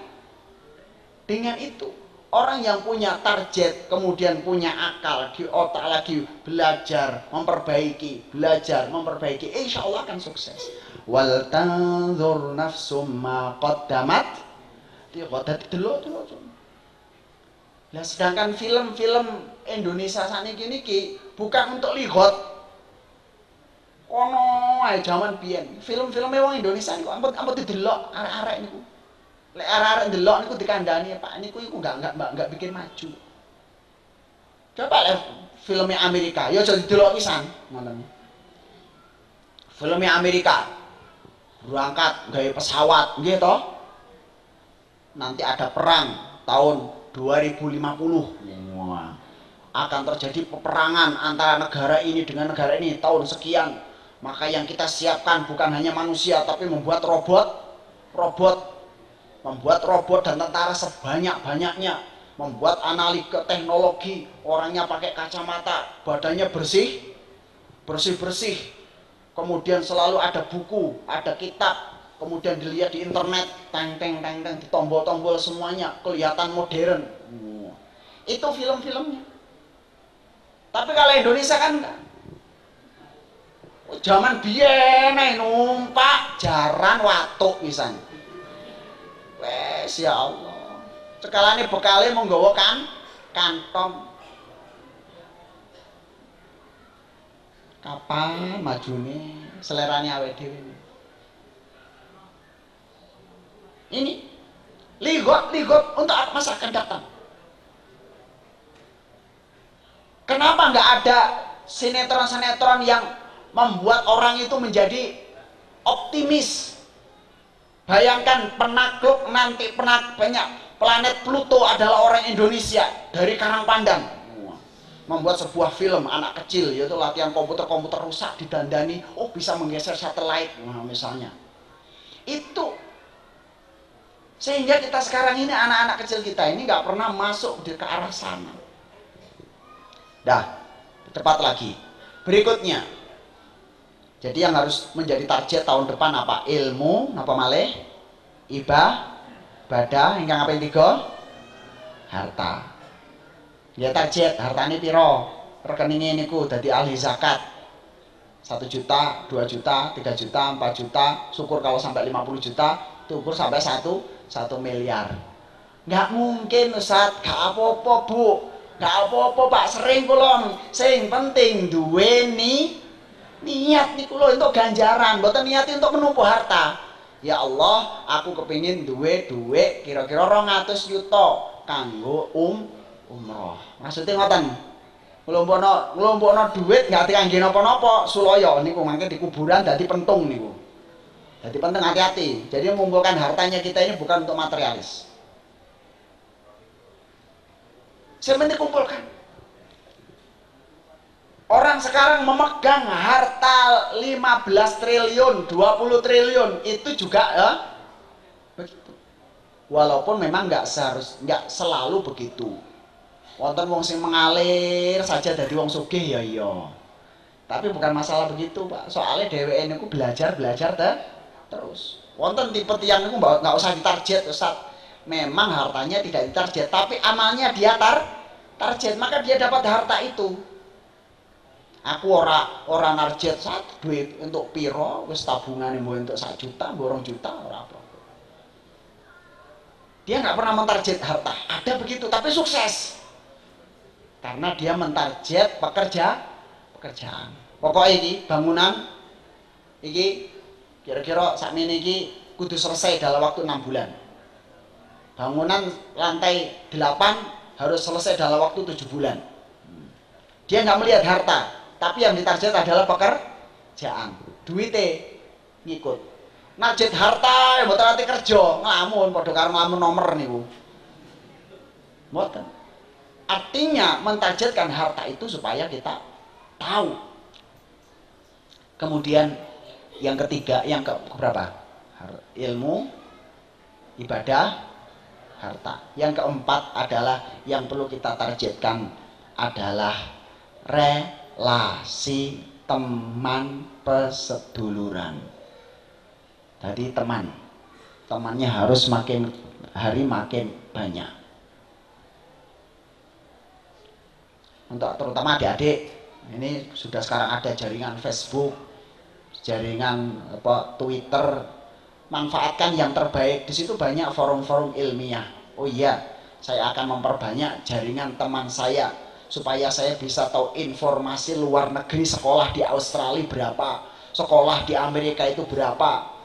itu. Orang yang punya target, kemudian punya akal, di otak lagi belajar, memperbaiki, insya Allah akan sukses. Wal tanzur nafsum ma qaddamat, dia delok. Nah, sedangkan film-film Indonesia sakniki niki bukan untuk lihat. Ono ae jaman biyen, film-film wong Indonesia niku ampun didelok arek-arek niku. Lek arek-arek ndelok niku dikandani, Pak, niku iku enggak bikin maju. Coba lek filmnya Amerika, ya aja didelok pisan, ngoten. Filmnya Amerika berangkat gawe pesawat, nggih toh? Nanti ada perang tahun 2050. Wah. Akan terjadi peperangan antara negara ini dengan negara ini tahun sekian. Maka yang kita siapkan bukan hanya manusia tapi membuat robot dan tentara sebanyak-banyaknya, membuat analisa teknologi, orangnya pakai kacamata, badannya bersih, kemudian selalu ada buku, ada kitab, kemudian dilihat di internet, teng di tombol semuanya kelihatan modern. Itu film-filmnya. Tapi kalau Indonesia kan enggak. Zaman biyen numpak jaran watuk pisan. Wes ya Allah. Sekalane bekale menggawa kantong. Kapan majune selerane awake dhewe. Ini ligot untuk masa akan datang. Kenapa nggak ada sinetron yang membuat orang itu menjadi optimis? Bayangkan penakluk nanti banyak planet Pluto adalah orang Indonesia dari Karangpandan. Membuat sebuah film anak kecil, yaitu latihan komputer rusak didandani, bisa menggeser satelit, misalnya. Itu sehingga kita sekarang ini anak-anak kecil kita ini nggak pernah masuk ke arah sana. Dah, cepat lagi. Berikutnya, jadi yang harus menjadi target tahun depan apa? Ilmu, apa malih? Ibadah, ingkang kaping 3? Harta. Ya target hartane piro? Rekeningnya niku dadi ahli zakat. 1 juta, 2 juta, 3 juta, 4 juta, syukur kalau sampai 50 juta, syukur sampai 1 miliar. Nggak mungkin Ustaz, gak apa-apa Bu. Gak apa-apa Pak, sering kula. Sing penting duwe niat niku lho untuk ganjaran, mboten niati untuk menumpuh harta. Ya Allah, aku kepingin duwe duit kira-kira 200 juta kanggo umroh. Maksudnya ngoten. Nglumpukno duit gak dikangge napa-napa, sulaya niku mangke di kuburan dadi pentung niku. Dadi penting hati-hati. Jadi mengumpulkan hartanya kita ini bukan untuk materialis. Sebenarnya kumpulkan. Orang sekarang memegang harta 15 triliun, 20 triliun, itu juga begitu. Walaupun memang nggak selalu begitu. Wonten wong sing mengalir saja dari wong sugih ya iya. Tapi bukan masalah begitu, Pak. Soalnya dheweke niku belajar terus. Wonten tipe tiyang niku nggak usah ditarget, Ustaz. Memang hartanya tidak ditarget, tapi amalnya dia target, maka dia dapat harta itu. Aku ora narget duit untuk piro, wis tabungane mbok untuk 1 juta, mbok 2 juta, ora apa. Dia nggak pernah mentarget harta. Ada begitu, tapi sukses. Karena dia mentarget pekerjaan. Pokoknya ini bangunan iki kira-kira sakmene iki kudu selesai dalam waktu 6 bulan. Bangunan lantai 8 harus selesai dalam waktu 7 bulan. Dia nggak melihat harta, tapi yang ditarget adalah pekerjaan. Duitnya ngikut. Narjet harta, mboten ati kerja, nglamun padha karo nglamun nomor niku. Mboten. Artinya mentargetkan harta itu supaya kita tahu. Kemudian yang ketiga, yang keberapa? Ilmu, ibadah, harta. Yang keempat adalah yang perlu kita targetkan adalah relasi teman peseduluran. Jadi temannya harus makin hari makin banyak. untuk terutama adik-adik. Ini sudah sekarang ada jaringan Facebook, jaringan Twitter. Manfaatkan yang terbaik. Di situ banyak forum-forum ilmiah. Oh iya, saya akan memperbanyak jaringan teman saya supaya saya bisa tahu informasi luar negeri, sekolah di Australia berapa, sekolah di Amerika itu berapa.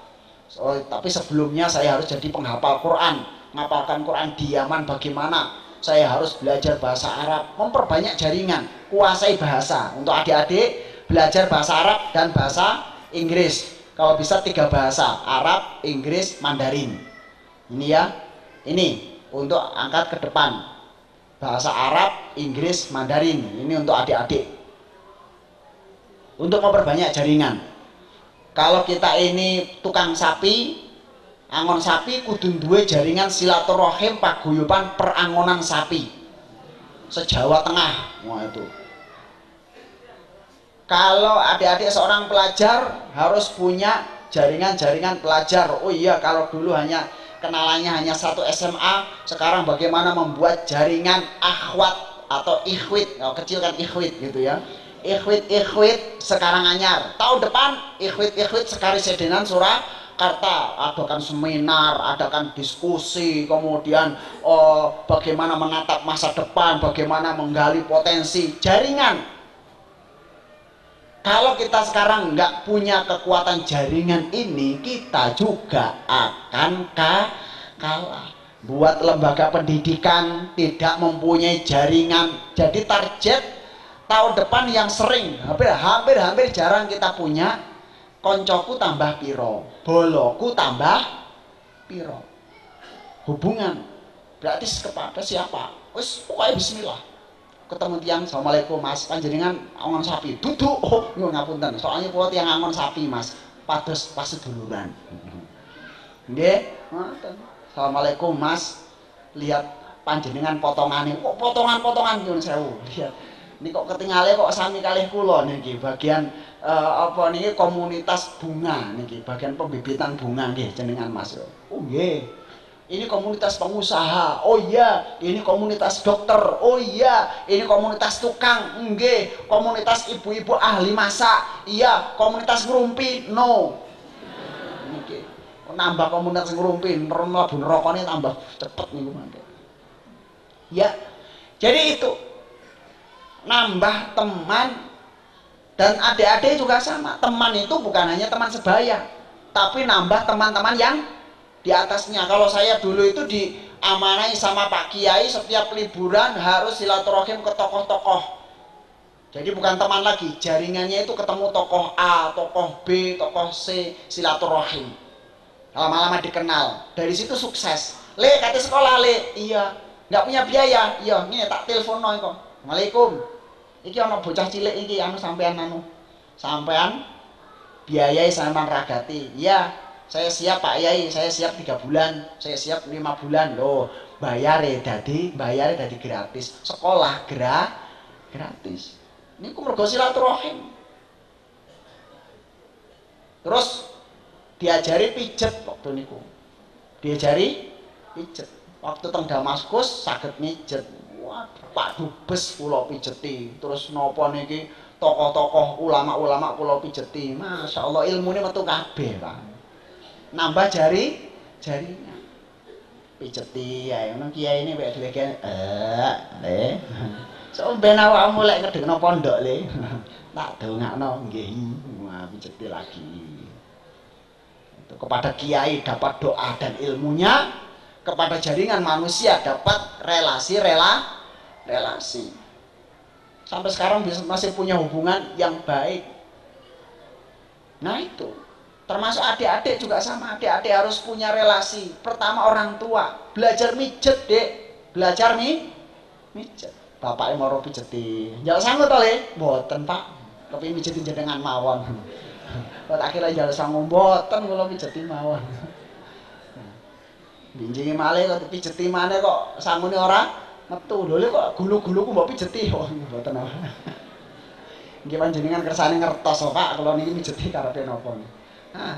Tapi sebelumnya saya harus jadi penghafal Quran, ngapalkan Quran di Yaman bagaimana, saya harus belajar bahasa Arab, memperbanyak jaringan, kuasai bahasa. Untuk adik-adik belajar bahasa Arab dan bahasa Inggris, kalau bisa 3 bahasa, Arab, Inggris, Mandarin. Ini ya, ini untuk angkat ke depan, bahasa Arab, Inggris, Mandarin. Ini untuk adik-adik, untuk memperbanyak jaringan. Kalau kita ini tukang sapi, angon sapi, kudu duwe jaringan silaturahim paguyuban perangonan sapi se-Jawa Tengah. Wah itu. Kalau adik-adik seorang pelajar harus punya jaringan-jaringan pelajar. Oh iya, kalau dulu hanya kenalannya hanya satu SMA, sekarang bagaimana membuat jaringan akhwat atau ikhwit. Kalau kecil kan ikhwit gitu ya. Ikhwit sekarang anyar, tahun depan ikhwit sekali sedenan Surakarta, adakan seminar, adakan diskusi, kemudian bagaimana menatap masa depan, bagaimana menggali potensi jaringan. Kalau kita sekarang nggak punya kekuatan jaringan ini, kita juga akan kalah. Buat lembaga pendidikan tidak mempunyai jaringan, jadi target tahun depan yang sering hampir jarang kita punya, koncoku tambah piro, boloku tambah piro. Hubungan berarti kepada siapa? Wis pokoknya bismillah. Ketemu tiang, assalamualaikum mas, panjenengan angon sapi, duduk. Oh ngapunten, soalnya kula tiang angon sapi mas, pados paseduluran. Nggih, assalamualaikum mas, lihat panjenengan potongane, kok potongan-potongan nyuwun sewu, lihat. Ini kok ketinggalan kok sami kalih kula niki bagian apa niki komunitas bunga niki, bagian pembibitan bunga nggih jenengan Mas. Oh nggih. Ini komunitas pengusaha. Oh iya, ini komunitas dokter. Oh iya, ini komunitas tukang. Nggih, komunitas ibu-ibu ahli masak. Iya, komunitas ngrumpi. No. Niki. Nambah komunitas ngrumpi, mlebu neraka tambah cepet niku mangke. Ya. Jadi itu nambah teman, dan adik-adik juga sama. Teman itu bukan hanya teman sebaya, tapi nambah teman-teman yang di atasnya. Kalau saya dulu itu diamanai sama Pak Kiai, setiap liburan harus silaturahim ke tokoh-tokoh. Jadi bukan teman lagi, jaringannya itu ketemu tokoh A, tokoh B, tokoh C, silaturahim. Lama-lama dikenal, dari situ sukses. Le, kata sekolah le, iya, nggak punya biaya, iya, ini tak telepon no kok. Assalamualaikum. Iki ana bocah cilik iki sampean biayai sampean ragati. Iya, saya siap Pak Yai, saya siap 3 bulan, saya siap 5 bulan. Loh, bayare dadi gratis. Sekolah gratis. Niku mergo silaturahim. Terus diajari pijet waktu niku. Diajari pijet. Waktu teng Damaskus saged mijet. Wah, Pak Dubes kula pijeti, terus napa niki tokoh-tokoh ulama-ulama kula pijeti. Masya Allah ilmune metu kabeh, Pak. Nambah jaringan. Pijeti ae ngono kiai ini wek dhewe le. So ben awakmu lek ngedekno pondok le. Tak dongakno nggih. Wah, pijeti lagi. Itu kepada kiai dapat doa dan ilmunya, kepada jaringan manusia dapat relasi. Sampai sekarang masih punya hubungan yang baik. Nah itu, termasuk adik-adik juga sama. Adik-adik harus punya relasi. Pertama orang tua, belajar mijet dek, belajar mijet. Bapaknya mau pijeti, jangan sanggup tole, boten pak, tapi mijetin jenengan mawon. Buat akhirnya jangan sanggup boten kalau pijeti mawon. Binjingi malih kok pijeti maneh kok sangune ora metu. Lho kok gulu-gulu ku mbok pijeti kok mboten apa. Nggih panjenengan kersane ngertos Pak kula niki mijeti karepe napa. Nah.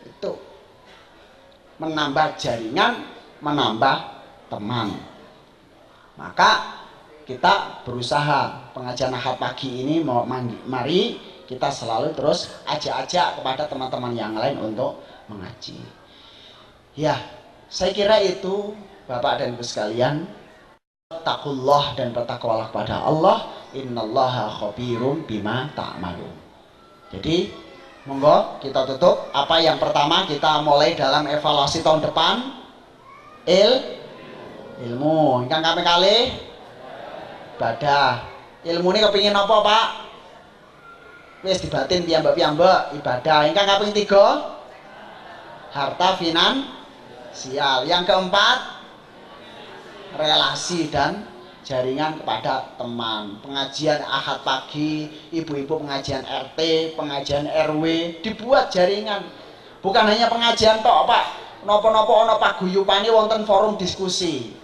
Itu menambah jaringan, menambah teman. Maka kita berusaha pengajian Ahad pagi ini mari kita selalu terus ajak-ajak kepada teman-teman yang lain untuk mengaji. Ya, saya kira itu Bapak dan Ibu sekalian, takullah dan bertakwalah kepada Allah, innallaha khabirum bima ta'malun. Jadi monggo kita tutup. Apa yang pertama kita mulai dalam evaluasi tahun depan? Ilmu. Ingkang kaping kalih ibadah. Ilmu ini kepingin apa Pak? Wis dibatin piyambak-piyambak ibadah. Ingkang kaping 3 harta finansial. Yang keempat relasi dan jaringan kepada teman. Pengajian Ahad pagi, ibu-ibu pengajian RT, pengajian RW, dibuat jaringan. Bukan hanya pengajian tok Pak. Nopo-nopo ana paguyupane wonten forum diskusi.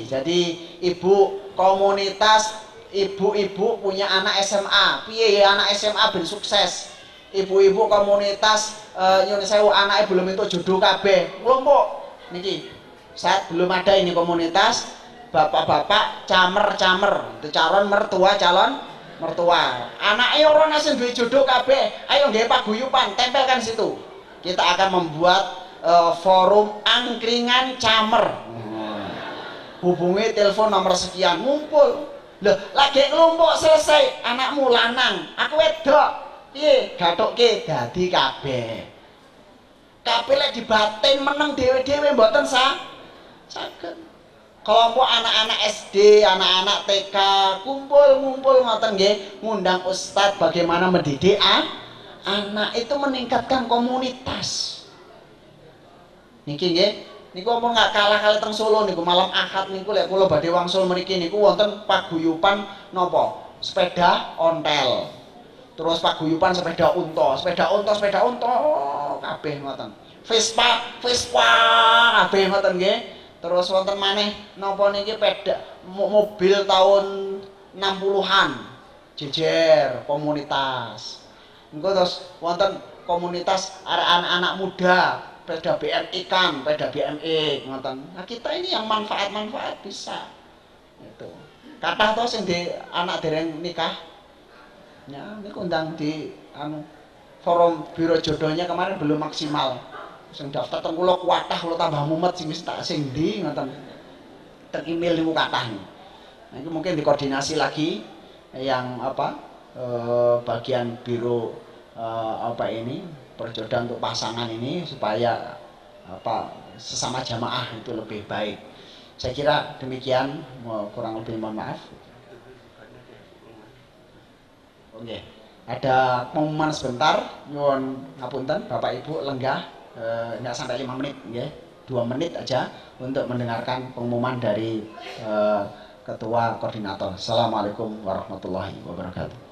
Jadi ibu komunitas ibu-ibu punya anak SMA, piye ya anak SMA ben sukses. Ibu-ibu komunitas nyun sewu anake belum entuk jodoh kabeh. Kelompok niki. Saat belum ada ini komunitas, bapak-bapak camer-camer, itu calon mertua. Anake ora nasi duwe jodoh kabeh. Ayo nggawe paguyuban, tempelkan situ. Kita akan membuat forum angkringan camer. Hubungi telepon nomor sekian, ngumpul. Loh, lagi ngelompok selesai, anakmu lanang, aku wedok. Piye? Gathukke dadi kabeh. Kabeh lek dibatin meneng dhewe-dhewe mboten saged. Kelompok anak-anak SD, anak-anak TK, kumpul-ngumpul ngoten nggih, ngundang ustadz bagaimana mendidik anak itu meningkatkan komunitas. Niki nggih. Niku ampun nggak kalah kali teng Solo niku malam Ahad niku lek kula badhe wangsul mriki niku wonten paguyupan napa? Sepeda ontel. Terus paguyupan sepeda unta kabeh ngoten. Vespa kabeh ngoten nggih. Terus wonten maneh napa niki mobil tahun 60-an. Jejer komunitas. Engko terus wonten komunitas anak-anak muda sepeda BMI kan, sepeda BMI ngoten. Nah, kita ini yang manfaat bisa. Itu. Kathah to sing di anak dereng nikah. Ya, niku undang di forum biro jodohnya kemarin belum maksimal. Sing daftar teng kula kuatah kula tambah mumet sing ndi ngoten. Teng email niku kathah. Nah, itu mungkin dikoordinasi lagi yang bagian biro perjodohan untuk pasangan ini supaya sesama jamaah itu lebih baik. Saya kira demikian, kurang lebih mohon maaf. Oke. Ada pengumuman sebentar, nyuwun ngapunten Bapak Ibu lenggah enggak sampai 5 menit nggih. 2 menit aja untuk mendengarkan pengumuman dari Ketua Koordinator. Assalamualaikum warahmatullahi wabarakatuh.